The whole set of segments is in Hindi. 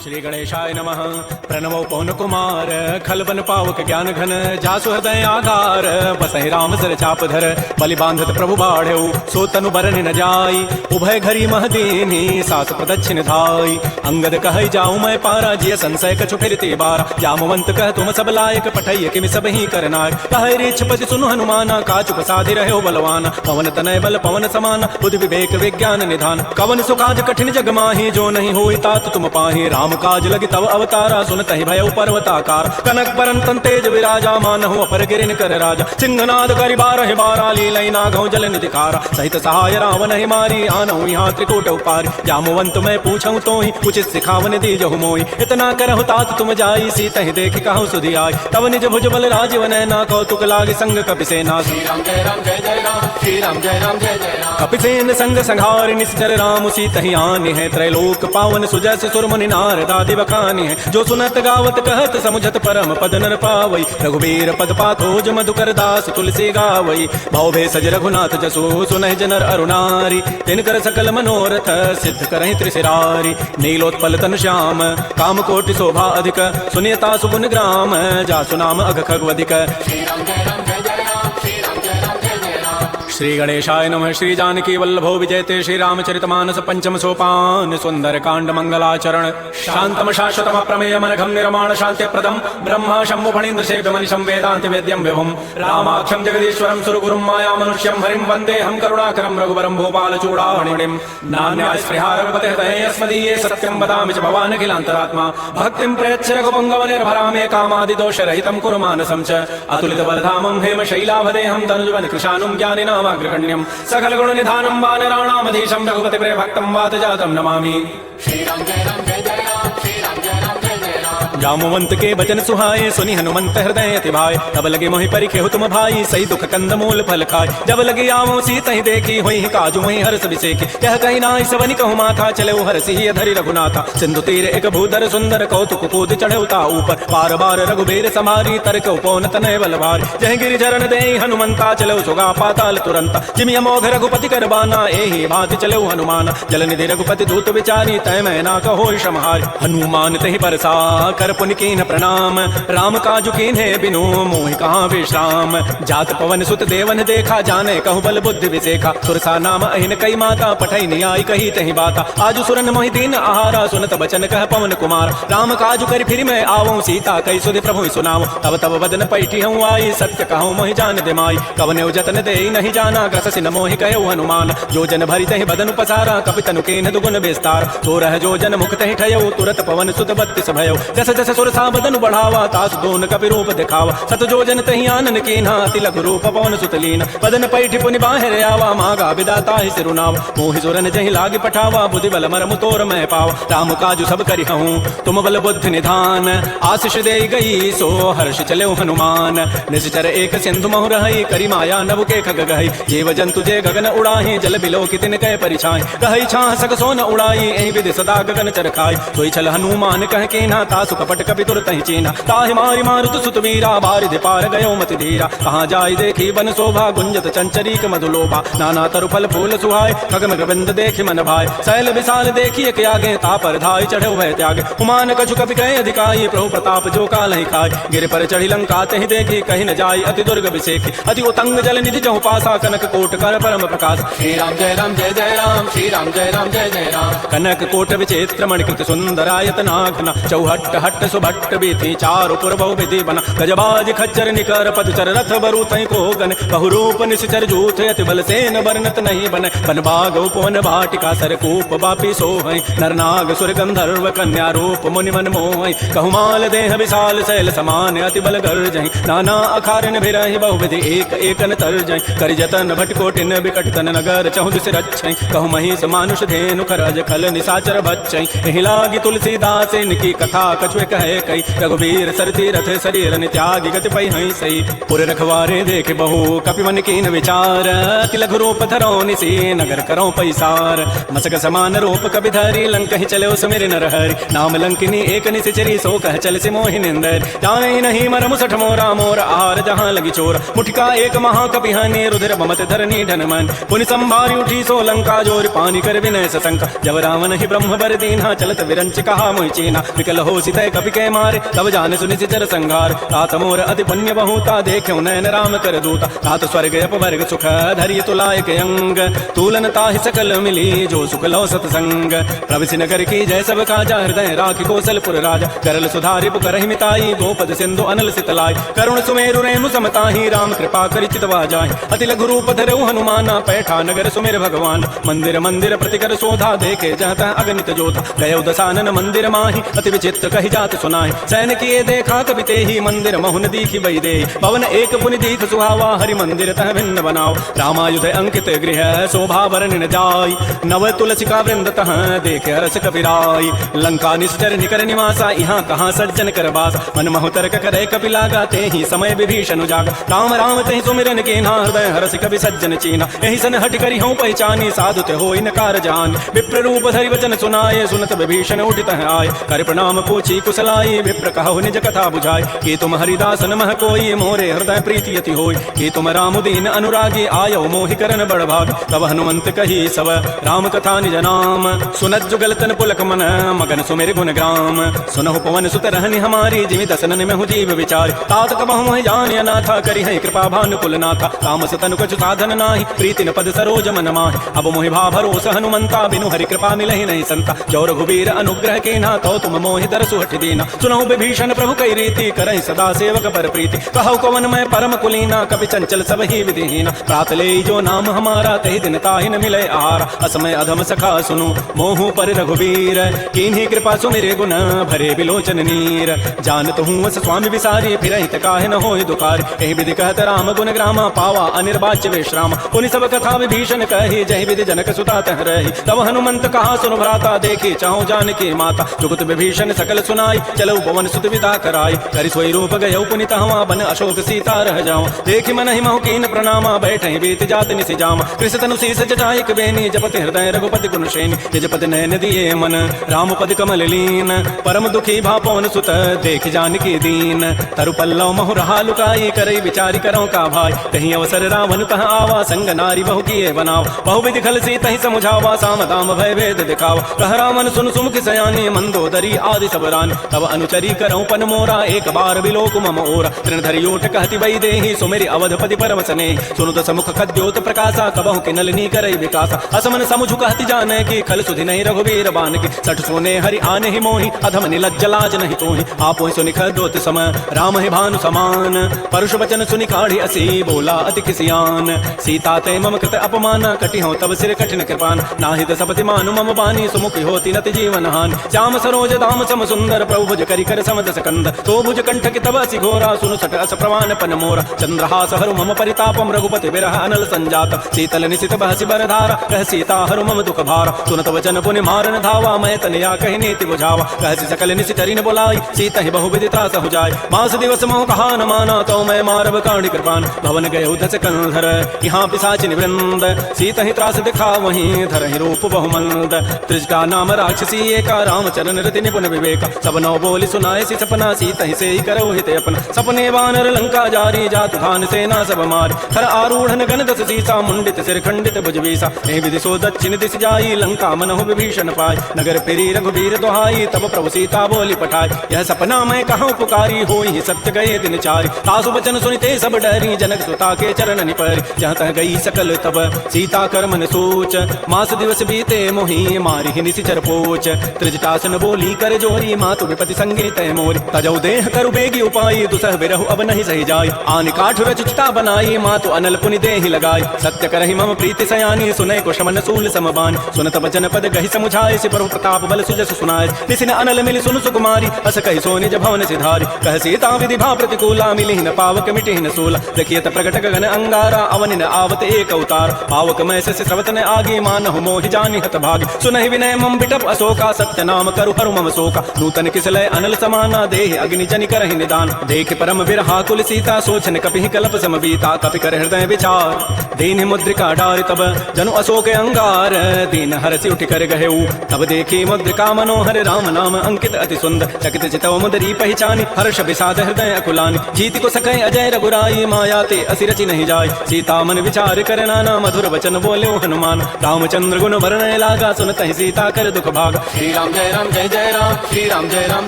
श्री गणेशाय नमः। प्रणवो पवन कुमार खलबन पावक ज्ञान घन जासु हृदय आधार बसहि राम सर चाप धर बलि बांधत प्रभु बाढ़ऊ सो तनु बरन न जाई उभय घरी महदीनी सास प्रदक्षिण धाई अंगद कह जाऊँ मैं पारा जिय संशय कछु फिरती बारा जामवंत कह तुम सब लायक पठैय किमि सब ही करनाय कह रीछपति सुनु हनुमाना काचुक साधि रहो बलवाना पवन तनय बल पवन समाना बुद्धि विवेक विज्ञान निधान कवन सुकाज कठिन जग माही जो नहीं होई तात तुम पाही राम काज लगी तव अवतारा सुनतहि भयउ पर्वताकार कनक परन तेज विराजा मानहु अपर गिरिन कर राजा सिंहनाद करि बारहि बारा लीलई नागौ जल निधिकारा सहित सहाय रावण ही मारी आनहु यहाँ त्रिकूट उपारी जामवंत मैं पूछऊँ तो ही उचित सिखावन दीजहु मोहि इतना करहु तात तुम जाई सीतहि देखि कहु सुधि आई तव निज भुज बल राजीव नैना कौतुक लागे संग कपिसेना श्री राम जय राम जय जय राम श्री राम जय राम जय जय राम कपिसेन संग संहार निश्चर राम सीतहि आनि है त्रैलोक पावन सुजस सुरमुनि नारद आदि बखानी है जो सुनत गावत कहत समुझत परम पद नर पावई रघुबीर पद पाथोज मधुकर दास तुलसी गावई भव भेषज रघुनाथ जसु सुनहि जनर अरुणारी तिनकर सकल मनोरथ सिद्ध करहि त्रिशिरारी नीलोत्पल तन श्याम काम कोटि शोभा अधिक सुनियता सुगुण ग्राम जासु नाम अघ खगवधिक श्री राम जय राम जय जय राम श्री राम जय राम जय जय राम श्री गणेशाय नमः। श्री जानकी वल्लभो विजयते श्री रामचरितमानस पंचम सोपान सुंदर कांड मंगलाचरण शांतम शाश्वतम प्रमेय मनघम निर्माण शांति प्रदम ब्रह्मा शंभु फणीन्द्र सेव्य मनिशं वेदांति वेद्यं विभुम रामाख्यम जगदीश्वरम सुरगुरुम माया मनुष्यम हरिम वंदे हम करुणाकरम रघुवरम भूपाल चूड़ामणिम नान्या स्पृहा रघुपते हृदये अस्मदीये सत्यं वदामि च भवान् अखिलान्तरात्मा भक्तिं प्रयच्छ रघुपुंगव निर्भरामे कामादि दोष रहितं कुरु मानसं च अतुलित बलधामं हेम शैलाभदेहं तनुजवन कृशानुं ज्ञानिनामाग्रगण्यं सकल गुण निधानं वानराणामधीशं रघुपति प्रिय भक्तं वात जातं नमामि। श्री राम जय राम जय जय राम श्री राम जय राम जय जय राम। जामवंत के बचन सुहाए सुनि हनुमंत हृदय अति भाई तब लगे मोहि परिखेहु तुम भाई सही दुख कंद मूल फल खाय जब लगे आवो सीतहि देखी होई काजु मोहि हर्ष विसेखी कह कहि नाहि सवनि कहु माथा चलेउ हरसि धरि रघुनाथा सिंधु तीर एक भूधर सुंदर कौतुक कूद चढ़ेउता ऊपर बार बार रघुबीर समारी तरक उपौन तनय बल भारी जह गिरि चरण देहि हनुमंता चलेउ सुगा पाताल तुरंत जिमि अमोघ रघुपति करबाना एहि भांति चलेउ हनुमान जल निधि रघुपति दूत विचारी तय मैना कहो समहारी हनुमान तहि परसा कर पुनि कीन्ह प्रणाम राम काजु कीन्हे बिनु मोहि कहाँ विश्राम जात पवन सुत देवन देखा जाने कहु बल बुद्धि विसेखा सुरसा नाम अहिन कई माता पठई नियाई कही तहि बाता आजु सुरन मोहि दीन आहारा सुनत बचन कह पवन कुमार राम काजु कर फिर मैं आवऊं सीता कई सुधि प्रभु सुनाव तब तब बदन पैठी हूँ आई सत्य कहूँ मोहि जान दे माई कवने जतन दे नहीं जाना ग्रस न मोहि कहो हनुमान जो जन भरि तहि बदन पसारा कपितनु कीन्ह दुगुन विस्तार तो रह जो जन मुख तहि ठयो तुरत पवन सुत बत्तिस भयो जस जस सुरसा बदन बढ़ावा तास दोन कपि रूप दिखावा सत जो जन तहि आनन कीन्हा अति लघु रूप पवन सुत लीन बदन पैठी पुनि बाहिर आवा मागा विदाता ही सिरुनाव मोहि सुरन जहि लागे पठावा बुद्धि बल मरम तोर मैं पावा राम काजु सब करि हूँ तुम बल बुद्धि निधान आशीष दे गई सो हर्ष चले हनुमान निश्चर एक सिंधु महु रही करी माया नभ के खग गई जीव जंतु जे गगन उड़ाही जल बिलो कितिन कह परिछाई कही छाह सक सोन उड़ाई एहि विधि सदा गगन चरखाई सोई छल हनुमान कह कीन्हा तासु कपट कपि तुरत ही चीना ताहि मारि मारुत सुत वीरा बारिधि पार गयो मति धीरा कहाँ जाय देखी बन शोभा गुंजत चंचरीक मधुलोभा नाना तरु फल फूल सुहाय खगम गोविंद देखि मन भाई शैल विशाल देखिए के आगे तापर धाय चढ़े भय त्यागे हुमान कछु कपि कहे अधिकाई प्रभु प्रताप जो काल ही खाय गिर पर चढ़ी लंका तहि देखी कहीं न जाय अति दुर्ग विसेखी अति उतंग जल निधि जहु पासा कनक कोट कर परम प्रकाश श्री राम जय राम जय जय राम श्री राम जय राम जय जय राम कनक कोट विचित्र मणिकृत सुंदरायत नाघना चौहट्ट हट्ट सुभट्ट बीथी चारु पुर बहु विधि बना गजबाज खच्चर निकर पदचर रथ बरु तहि को गन बहुरूप निश्चर जूथ अति बल सेन बरनत नहीं बन बन बाग उपवन भाटिका सरकूप बापी सोहै नरनाग सुर गंधर्व कन्या रूप मुनि मन मोहै कहु देह विशाल शैल समान अति बल गर्जहि नाना अखारन भिरहि बहु विधि एक एकन तरजहि करि जतन भटकोटिन बिकट तन नगर चहु दिस रक्षै कहु महिष मानुष धेनु खरज खल निशाचर बच्चै एहि लागी तुलसीदास इनकी कथा कछु कहे कई रघुबीर सर तीरथ शरीर त्यागी गति पै हई सही पुर रखवारे देख बहु कपि मन कीन विचार अति लघु रूप धरो निसी नगर करो पैसार मसक समान रूप कपि धरी लंक ही चले सुमिर नर हरि नाम लंकिनी एक निसिचरी सो कह चल से मोहि निंदर जाने नहीं मर मुसठ मोरा मोर आहार जहाँ लगी चोर मुठिका एक महाकपि हनि रुधिर बमत धरनी धन मन पुनि संभारी उठी सो लंका जोर पानी कर विनय सशंका जब रावण ही ब्रह्म बर दीन्हा चलत विरंच कहा मोहि चीना विकल हो सितय कपि के मारे तब जान सुनि सिचर संघार तात मोर अति पुण्य बहुता देख्यो नयन राम कर दूता तात स्वर्ग अपवर्ग सुख धरिय तुलायक अंग तूलन ताहि सकल मिली जो सुख लो सतसंग प्रभु नगर की जय सब काजा हृदय राखि कौशलपुर राजा करल सुधारि पुकरहि मिताई गोपद सिंधु अनल सितलाई करुण सुमेरु रेणु समताहि राम कृपा करि चितवा जाहि अति लघु रूप धरऊ हनुमाना पैठा नगर सुमेर भगवान मंदिर मंदिर प्रतिकर शोधा देखे जहता अगणित जोधा गयो दसानन मंदिर माहि अति विचित्र कहि जात सुनाहि सैन किए देखा कवि तेहि मंदिर महुन दीखि बई दे भवन एक पुनि दीख सुहावा हरि मंदिर तह भिन्न बनाओ रामायुध अंकित गृह शोभा वर्णन जाय नव तुलसिका वृंद तह देखे हरस कपिराय लंका निश्चर निकर निवासा यहाँ कहाँ सज्जन कर बास मन महु तर्क करे कपि लागा ते ही समय विभीषण जागा राम राम ते सुमिरन के ना हृदय हरस कवि सज्जन चीना एहि सन हट करी हूँ पहचानी साधु ते होई नकार जान विप्र रूप धरि वचन सुनाए सुनत विभीषण उठित आय कर प्रणाम पूछी कुशलाई विप्र कहु निज कथा बुझाई कि तुम हरिदासन मह कोई मोरे हृदय प्रीति यति होई कि तुम राम दीन अनुरागी आयो मोहि करन बड़ भाग तब हनुमंत कही सब राम कथा निज नाम सुनत जुगल तन पुलक मन मगन सुमेर गुण ग्राम सुनहु पवन सुत रहनि हमारी जिमि दसनन में हूँ जीव विचार तात कबहु जान अनाथा करि है कृपा भानुकुल नाथा तामस तनु कछु साधन नाही प्रीति न पद सरोज मन माहि अब मोहि भा भरोस हनुमंता बिनु हरि कृपा मिलहि नहीं संता जो रघुबीर अनुग्रह के ना तो तुम मोहि दर सुहट दीना सुनहु विभीषण प्रभु कई रीति करहि सदा सेवक पर प्रीति कहु कवन मैं परम कुलीना कपि चंचल सब ही विधिहीना प्रात ले जो नाम हमारा तहि दिन ताहि न मिले आहार असमय अधम सखा सुनु मोहु पर रघुबीर कीन्ही कृपा सुमिरे गुण भरे बिलोचन नीर जानत हूँ अस स्वामी विसारी फिर काहे न होय दुकार एहि विधि कहत राम गुण ग्रामा पावा अनिर्वाच्य विश्राम पुनि सब कथा विभीषण कही जय विधि जनक सुता तह रही तब हनुमंत कहा सुन भ्राता देखी चाहु जानकी माता जुगत विभीषण सकल सुनाई चलो पवन सुत विदा कराई करि सोई रूप गयो पुनि तहवा बन अशोक सीता रह जाओ देखि मन ही महु कीन प्रणामा बैठे बीत जात निसि जाम कृष तनु शीस जटायक बेनी जपति हृदय रघुपति गुण श्रेणी तेजपति नयन दिए मन राम पद कमल लीन परम दुखी भा पवन सुत देख जानकी दीन तरु पल्लव महु रहा लुकाई करई विचारी करो का भाई कहीं अवसर रावण तह आवा संग नारी बहु किए बनाओ बहु विधि खल सी तहि समुझावा साम दाम भय भेद दिखावा कह रावण सुन सुमुख सयानी मंदोदरी आदि सब रान तब अनुचरी करऊं पन मोरा एक बार बिलोक मम ओरा तृण धरि ओट कहति वै देहि सुमेरि अवधपति परम सने सुनु दस मुख खद्योत प्रकाशा कबहु कि नलिनी करई विकासा असमन समुझु कहति जाने की खल सुधि नहीं रघुबीर बान की सठ सोने हरि आने ही मोहि अधम निलज्ज लाज नहीं तोहि आपो सुनि खद्योत सम राम ही भानु समान परुष वचन सुनि काढ़ी असी बोला अति किसियान सीता ते मम कृत अपमान कटि हो तब सिर कठिन कृपान नाहित सपति मानु मम बानी सुमुखी होती नति जीवन हान श्याम सरोज दाम सम सुंदर प्रभु भुज करि कर समदस कंद तो भुज कंठ कि तब असि घोरा सुनु सट अस प्रवान पन मोरा चंद्रहास हरु मम परितापम रघुपति विरह अनल संजात शीतल निशित बहसि बरधारा कह सीता हरु मम दुख भारा सुनत वचन पुनि मारन धावा मैं तनया कहि नीति बुझावा कहसि सकल निशित हरि न बोलाई सीता ही बहु विधि त्रास हो जाय मास दिवस मोह कहा न माना तो मैं मारव काढ़ी कृपान भवन गए उधस कंधर यहाँ पिशाचिन वृंद सीता ही त्रास दिखा वहीं धर ही रूप बहुमंद त्रिजटा नाम राक्षसी एका रामचरण रति निपुण विवेक सब नौ बोली सुनाए सी सपना सीता ही से ही करो हित अपना सपने वानर लंका जारी जात धान सेना सब मार खर आरूढ़ गण दस सीसा मुंडित सिर खंडित भुजवीसा ए विधि सो दक्षिण दिश जाई लंका मनहु विभीषण पाय नगर फिरी रघुबीर दोहाई तब प्रभु सीता बोली पठाई यह सपना मैं कहाँ पुकारी होई सत्य गए दिन चारि तासु वचन सुनिते सब डरी जनक सुता के चरण निपर जहाँ तह गई सकल तब सीता कर मन सोच मास दिवस बीते मोहि मारी ही निशिचर पोच त्रिजटासन बोली कर जोरी मातु विपति संगी तय मोरी तजौ देह करु बेगी उपाई दुसह बिरहु अब नहीं सही जाय आनि काठ रचिता बनाई मातु अनल पुनि देहि लगाई सत्य करहि मम प्रीति सयानी सुनय को शमन सूल समबान सुनत वचन पद गहि समुझाय सि प्रभु प्रताप बल सुजस सुनाय निसिन अनल मिलि सुनु सुकुमारी अस कहि सो निज भवन सिधारी कह सीता विधि भा प्रतिकूला मिलि न पावक मिटि न सूला देखियत प्रकट गगन अंगारा अवनि न आवत एक अवतार पावक मैं से स्रवत न आगे मानहु मोहि जानि हत भागी सुनहि विनय मम बिटप अशोका सत्य नाम करु हरु मम शोका नूतन किसलय अनल समाना देह अग्नि जनि करहि निदान देख परम विरहा कुल सीता सोचन कपि कल्प समबीता कपि कर हृदय विचार दीन मुद्रिका डार तब जनु अशोक अंगार दीन हरसि उठ कर गहेऊ तब देखी मुद्रिका मनोहर राम नाम अंकित अति सुंदर चकित चितव मुदरी पहचानी हर्ष विषाद हृदय अकुलानी जीत को सकै अजय रघुराई माया ते असि रचि नहीं जाय सीता मन विचार कर नाना मधुर वचन बोले हनुमान रामचंद्र गुण वर्णय लागा सुनतहि सीता कर दुख भाग श्री राम जय राम जय जय राम श्री राम जय राम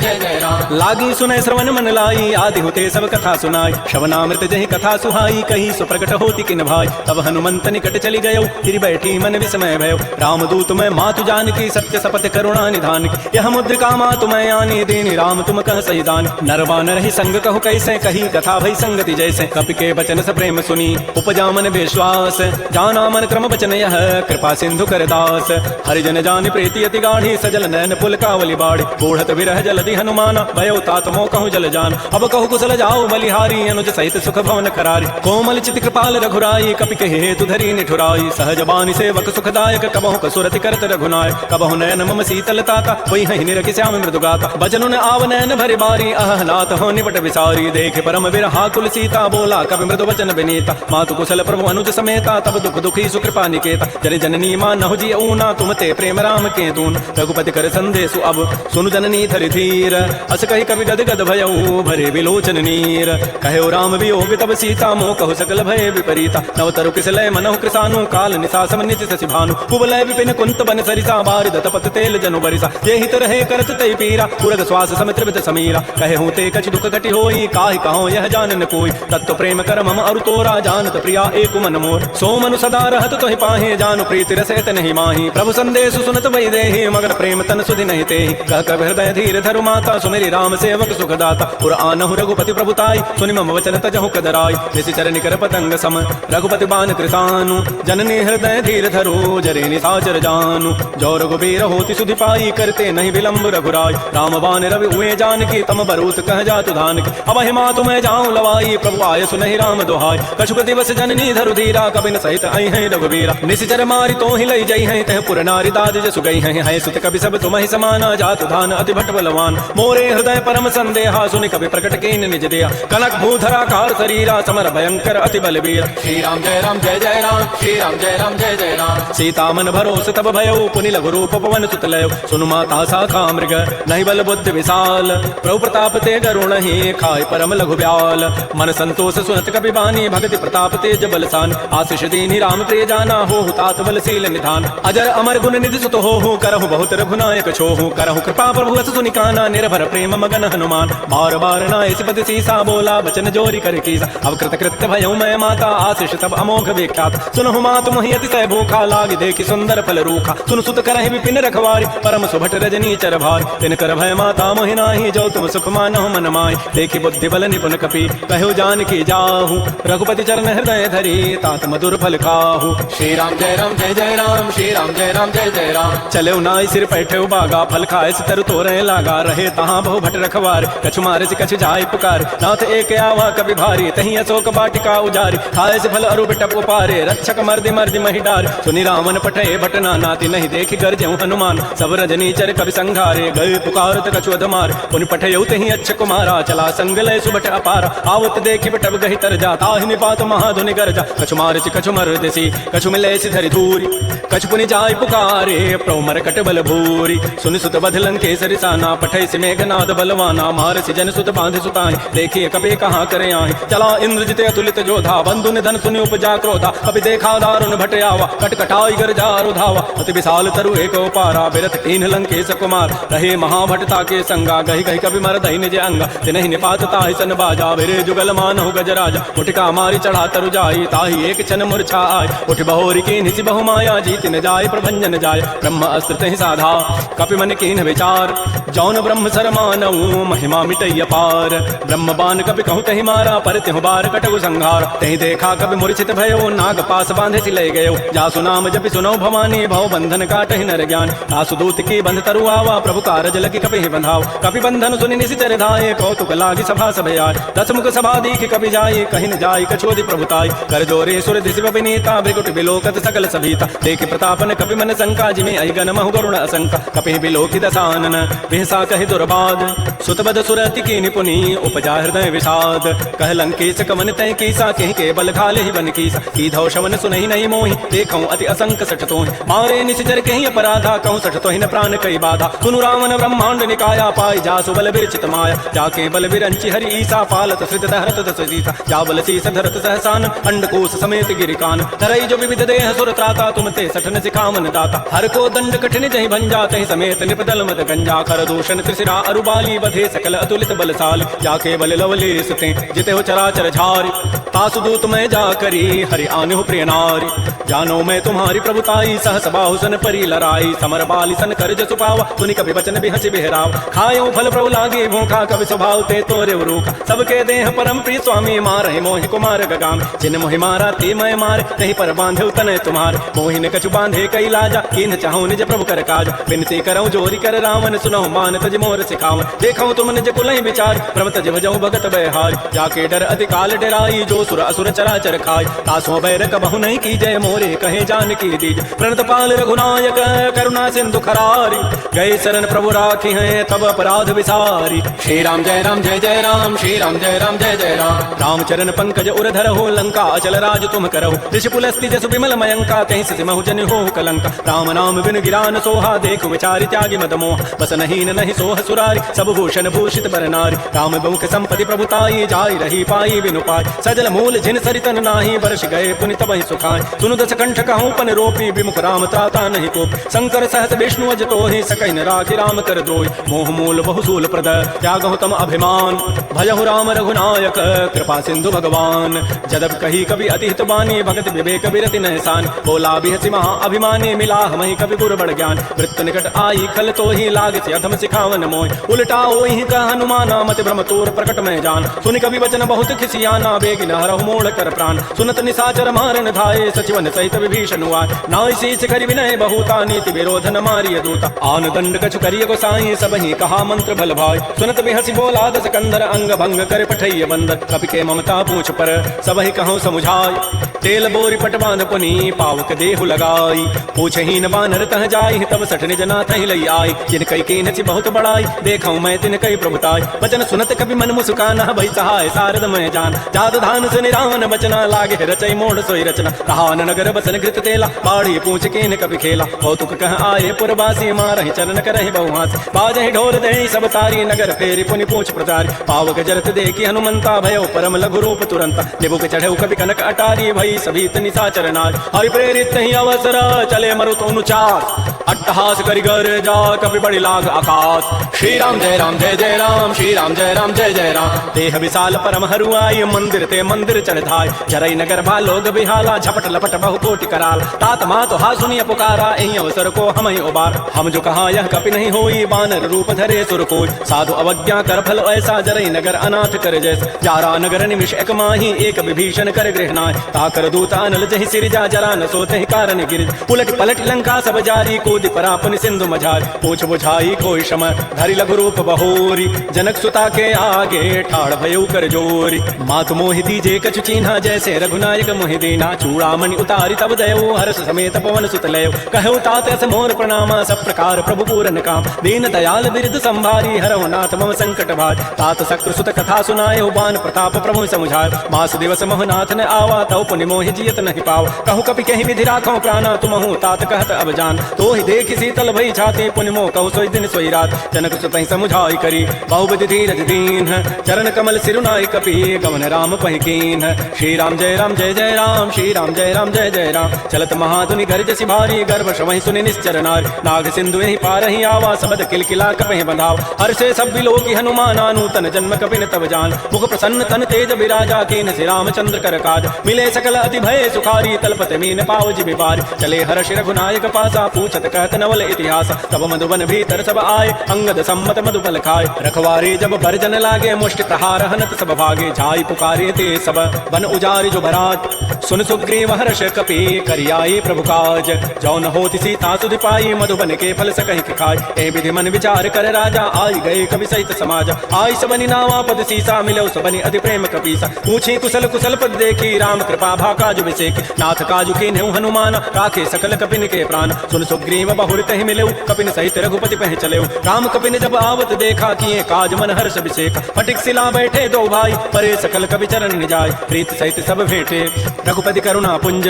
जय जय राम लागी सुनय श्रवण मन लाई आदि होते सब कथा सुनाई श्रवणामृत जहि कथा सुहाई कही सुप्रकट होती किन भाई तब हनुमंत निकट चली गयो गिर बैठी मन विस्मय भयो रामदूत मैं मातु जानकी सत्य सपथ करुणा निधान की यह मुद्रिका मातु मैं आनी देनी राम तुम कह सही दान नरवान रही संग कहु कैसे कही कथा भई संगति जैसे कपि के बचन स प्रेम सुनी उपजा मन विश्वास जाना मन क्रम बचन यह कृपा सिंधु कर दास हरिजन जान प्रीति अति गाढ़ी सजल नयन पुल कावली बाड़ी बूढ़त विरह जलधि हनुमान भयो तात मोह कहु जल जान अब कहु कुशल जाओ बलिहारी अनुज सहित सुख भवन करारी कोमल चित कृपाल रघुराई कपि के हेतु धरी निठुराई सहज बानी सेवक सुखदायक कबहु कसुरति करत रघुनाय कबहु नयन मम शीतलता का कोई हहि निरखि श्याम मृदुगाता बचनु न आव नयन भरि बारी अह नाथ हो निपट विसारी देख परम विरहा कुल सीता बोला कवि मृदु वचन विनीता मातु कुशल प्रभु अनुज समेता तब दुख दुखी सुकृपा निकेता जन जननी मानहु जी ऊना तुम ते प्रेम राम के दून रघुपति कर संदेशु अब सुनु जननी धरि धीर अस कहि कवि गद गद भयऊ भरे विलोचन नीर कहो राम वियोग तब सीता मोह कहु सकल भय विपरीता नव तरु किसलय मनहु कृसानु काल निशा समनित शशि भानु कुवलय विपिन कुंत बन सरिसा बारिद तपत तेल जनु बरिसा ये हित रहे करत तै पीरा पुरग श्वास समित्र समीरा कहे हूँ ते कछ दुख घटी होई काहि कहो यह जानन कोई तत्व प्रेम कर मम अरु तोरा जानत प्रिया एक मन मोर सो मनु सदा रहत तोहि पाहे जानु प्रीति रसैत नहीं माही प्रभु संदेश सुनत वही देहि मगर प्रेम तन सुधि नहीं तेहि कह कब हृदय धीर धरु माता सुमेरी राम सेवक सुखदाता पुर आनहु रघुपति प्रभुताई सुनि मम वचन तजहु कदराई निशि चरण कर पतंग सम रघुपति बान कृतानु जननी हृदय धीर धरो जरे निशाचर जानु जो रघुबीर होति सुधि पाई करते नहीं विलंब रघुराई राम बान रवि हुए जानकी तम बरूत कह जातु धान की अब हिमा तुम्हें जाऊं लवाई प्रभु आय सुनहि राम दोहाई कछुक दिवस जननी धरु धीरा कबिन सहित आई है रघुबीरा निशिचर मारी तो ही लई जई है तह पुर नारी दाद जसु गई है सुत कवि सब तुम ही समाना जातु धान अति भट बलवान मोरे हृदय परम संदेहा सुनि कवि प्रकट कीन निज दिया कनक भूधरा कार शरीरा समर भयंकर अति बलबीर श्री राम जय राम जय जय राम श्री राम जय राम जय जय राम सीता मन भरोस तब भयो पुनि लघु रूप पवन सुत लयो सुनु माता शाखा मृग नहीं बल बुद्धि विशाल प्रभु प्रताप ते गरुण ही खाय परम लघु ब्याल मन संतोष सुनत कपि बानी भगति प्रताप तेज बलसान आशीष दीनी राम प्रिय जाना हो तात बलशील निधान अजर अमर गुण निधि सुत हो करहु बहुत रघुनायक छोहु करहु कृपा प्रभु अस सुनि काना निर्भर प्रेम मगन हनुमान बार बार नाय सिपति सीसा बोला वचन जोरी कर कीसा अब कृत कृत्य भयो मैं माता आशीष तब अमोघ विख्यात सुनहु मातु मोहि अति सह भूखा लागी देखि सुंदर फल रूखा सुन सुत करहि विपिन रखवारी परम सुभट रजनी चर भारी तिन कर भय माता मोहि नाही जो तुम सुख मानहु मन माय देखि बुद्धि बल निपुण कपि कहो जानकी जाहु रघुपति चरण हृदय धरी तात मधुर फल खाहु श्री राम जय राम जय जय राम श्री राम जय राम जय जय राम चले नाई सिर पैठे बागा फल खाए सितर तोरे लागा रहे तहाँ बहु भट रखवार कछु मारे से कछु जाय पुकार नाथ एक आवा कवि भारी तही अशोक बाटिका उजारी खाए से फल अरु बिटप उपारे रक्षक मर्दि मर्दि महिडार सुनि रावण पठे भटना नाति नहीं देखि गरजहु हनुमान सब रजनी चर कवि संघारे गए पुकारत कछु अधमार पुनि पठयउ तही अच्छ कुमारा चला संग लय सुबट अपारा आवत देखि बटब गहि तर जाता ही निपात महाधुनि गरजा कछु मारचि कछु मर्दसी कछु मिले सि धरि धूरी कछु पुनि जाय पुकारे प्रभु मरकट बल भूरी सुनि सुत बध लंकेसरि साना पठय सि मेघनाद बलवाना मारसि जन सुत बांधि सुताहि देखिए कपि कहाँ करे आहि चला इंद्रजित अतुलित जोधा बंधु निधन सुनि उपजा क्रोधा कपि देखा दारुण भट आवा कटकटाई गरजा रुधावा अति विशाल तरु एक पारा बिरथ कीन लंकेश कुमार रहे महाभटता के संगा गहि गहि कवि मर दहि निज अंगा तिनहि निपातता ही सन बाजा बिरे जुगल मानहु गजराजा उठका मारी चढ़ा तरु जाई ताहि एक क्षण मूर्छा आय उठ बहोरी की निसि बहु माया जीत न जाय प्रभंजन जाय ब्रह्म अस्त्र तहि साधा कपि मन कीन विचार जौन ब्रह्म सर मानऊ महिमा मिटई अपार ब्रह्म बान कपि कहु तहि मारा पर तिहु बार कटहु संहार तहि देखा कपि मूर्छित भयो नाग पास बांधे सि लय गयो जासु नाम जपि सुनो भवानी भव बंधन काटहि नर ज्ञान आसु दूत की बंध तरु आवा प्रभु कारज लगी कपि बंधाव कपि बंधन सुनि निशिचर धाये कौतुक लागी सभा सब आय दस मुख सभा दीख कपि जाय कहि न जाय कछोदि प्रभुताय कर जोरे सुर दिशि विनीता भृगुट बिलोकत सकल सभीता देख प्रतापन कपि मन शंका जिमे अहि गण महु गरुण असंका कपि बिलोकि दसानन बिहसा कहे दुर्बाद सुतबद सुरति की निपुनी उपजा हृदय विषाद कह लंकेश कवन तय कीसा कहीं के बल खाले ही बन कीसा की धौ शवन सुनहि नहीं मोहि देखऊं अति असंक सठ तोहि मारे निशिचर कहीं अपराधा कहूं सठ तोहि न प्राण कई बाधा सुनु रावण ब्रह्मांड निकाया पाई जासु बल विरचित माया जाके बल विरंचि हरि ईसा पालत सृत दहरत दस सीसा जा बल शीस धरत सहसान अंडकोश समेत गिरिकान धरई जो विविध देह सुर त्राता तुम ते सठन सिखावन दाता हर को दंड कठिन जहि भंजा तहि समेत निपदल मद गंजा कर दूषण त्रिशिरा अरुबाली बधे सकल अतुलित बलशाली जाके बल लवलेस ते जिते हो चराचर झारी तासु दूत मैं जा करी हरि आने प्रिय नारी जानो मैं तुम्हारी प्रभुताई सहस बाहुसन परी लराई समर बाली सन कर जसु पावा सुनि कभी बचन भी हंसी बिहराव खायो फल प्रभु लागे भूखा कभी स्वभाव ते तोरे रूखा सबके देह परम प्रिय स्वामी मारे मोहि कुमार गगाम जिन मोहि मारा ते मैं मारे नहीं पर बांधे तने तुम्हारे मोहि न कछु बांधे कई लाजा कीन चाहूं निज प्रभु कर काज बिनती करऊं जोरी कर रावण सुनो मान तज मोर सिखावन देखऊं तुम निज कुलहि विचार प्रभ तज भजऊं भगत बहार जाके डर अति काल डराई जो सुर असुर चराचर खाय तासो बैर कबहु नहीं की जय मोरे कहे जान की दीज प्रणत पाल रघुनायक करुणा सिंधु खरारी गए शरण प्रभु राखी हैं तब अपराध विसारी श्री राम जय राम जय जय राम श्री राम जय राम जय जय राम रामचरण पंकज उर धर हो लंका अचल राज तुम करहो ऋषि पुलस्ति जसु विमल मयंका कहीं सिमहु जन हो कलंका राम नाम बिन गिरान सोहा देख विचारि त्यागी मद मोह बस नहीं नहीं सोह सुरारी सब भूषण भूषित बर नारी राम मुख संपति प्रभुताई जाय रही पाई बिनु पाई सजल मूल जिन सरितन नाही वर्ष गए पुनि तबहि सुखाय सुनु दस कंठ कहूं पन रोपी विमुख राम त्राता नहीं कोप शंकर सहस विष्णु अज तोहि सकहि न राखि राम कर द्रोहि मोह मूल बहुसूल प्रद त्यागहु तम अभिमान भजहु राम रघुनायक कृपा सिंधु भगवान जदब कही कवि अति हित बानी भगत विवेक विरति नहसान बोला बिहसि महा अभिमानी मिला हमहि कवि गुर बड़ ज्ञान वृत्त निकट आई खल तो ही लाग से अधम सिखावन मोय उल्टा ओहि का हनुमाना मति भ्रम तोर प्रकट में जान सुनि कवि वचन बहुत खिसियाना बेगिन हरहु मोड़ कर प्राण सुनत निसाचर मारन धाये सचिवन सहित विभीषण आय नाय शीस करि विनय बहुता नीति विरोधन मारिय दूता आन दंड कछु करिय गोसाई सबहि कहा मंत्र बल भाई सुनत बिहसि बोला दस कंदर अंग भंग कर पठैय बंदर कपि के ममता पूछ पर सबहि कहूं समुझाय तेल बोरी पट बांध पुनि पावक देहु लगाई पूछहि न बानर तह जाई तब सठ निज नाथ ही लई आई जिन कई कीन छि बहुत बड़ाई देखऊं मैं तिन कई प्रभुताई वचन सुनत कभी मन मुस्काना भई सहाय सारद मैं जान जात धान से निरावन बचना लागे रचई मोड़ सोई रचना कहान नगर बसन घृत तेला बाढ़ी पूछ कीन कभी खेला कौतुक कह आए पुरवासी मारहि चरण करहि बहुहास बाजहि ढोल देहि सब तारी नगर फेरी पुनि पूछ प्रचारी पावक जरत देखी हनुमंता भयो परम लघु रूप तुरंत निबुक चढ़ऊ कभी कनक अटारी भई सभी निशाचर नार हरि प्रेरित ही अवसर चले मरुत अनुचार अट्टहास करि गर जा कभी बड़ी लाग आकाश श्री राम जय राम जय जय राम श्री राम जय राम जय जय राम देह विशाल परम हरुआई मंदिर ते मंदिर चढ़ धाय जरई नगर भालोग बिहाला झपट लपट बहु कोटि कराल तात मात हा सुनिय पुकारा एहि अवसर को हम ही उबार हम जो कहा यह कपि नहीं होई बानर रूप धरे सुर कोई साधु अवज्ञा कर फल ऐसा जरई नगर अनाथ कर जैस जारा नगर निमिष एक माही एक विभीषण कर गृहनाय ताकर दूत अनल जहि सिरजा जरा न सोते कारण गिर उलट पलट लंका सब जारी कूदि परापुन सिंधु मझारी पूछ बुझाई कोई शम धरि लघु रूप बहोरी जनक सुता के आगे ठाड़ भयउ कर जोरी मात मोहि दीजे कछु चीन्हा जैसे रघुनायक मोहि दीना चूड़ामणि उतारी तब दयो हर्ष समेत पवन सुत लयो कहु तात ऐस मोर प्रणामा सब प्रकार प्रभु पूरन काम दीन दयाल बिरद संभारी हरहु नाथ मम संकट भार तात शक्र सुत कथा सुनाए बान प्रताप प्रभु समुझाय मास दिवस मोहनाथ ने आवा तौ पुनि मोहि जियत नहीं पाव कहु कपि कहि विधि राखो प्राणा तुमहु तात कहत अब जान तो ही देख शीतल भई छाती पुनि मोह कहु सोई दिन सोई रात जनक सुतहि समुझाई करी बहुविधि धीरज दीन चरण कमल सिरुनाई कपि गमन राम पहिकीन श्री राम जय राम जय जय राम श्री राम जय राम जय जय राम चलत महाधुनि गर्ज सिभारी गर्भ श्रवहि सुनि निश्चर नारी नाग सिंधु यहि पारहि आवा सबद किलकिला कपहि बंधाव हर्षे सब विलोकि हनुमाना नूतन जन्म कपिन तब जान मुख प्रसन्न तन तेज विराजा कीन श्री रामचंद्र कर काज मिले सकल अति भय सुखारी तलपत मीन पावज बिबारी चले हर्ष रघुनायक पासा पूछत कहत नवल इतिहास तब मधुबन भीतर सब आए अंगद सम्मत मधुबल खाए रखवारे जब बरजन लागे मुष्टि प्रहार हनत सब भागे झाई पुकारे ते सब बन उजारि जो भराट सुन सुग्रीव हर्ष कपि करियाई प्रभु काज, जो न होती सीता सुधि पाई, मधुबन के फल सकहि के खाय। ए विधि मन विचार कर राजा, आई गए कवि सहित समाज। आई सबनि नावा पद सीसा, मिलो सबनि अति प्रेम कपीसा। पूछी कुशल कुशल पद देखी, राम कृपा भा काजु विसेकी। नाथ काजु कीन्हु हनुमान, राखे सकल कपिन के प्राण। सुन सुग्रीव बहुर तहि मिलऊ, कपिन सहित रघुपति पह चलेऊ। राम कपिन जब आवत देखा, किए काज मन हर्ष विषेक। फटिक सिला बैठे दो भाई, परे सकल कपि चरण निजाय। प्रीत सहित सब भेटे, रघुपति करुणा पुंज।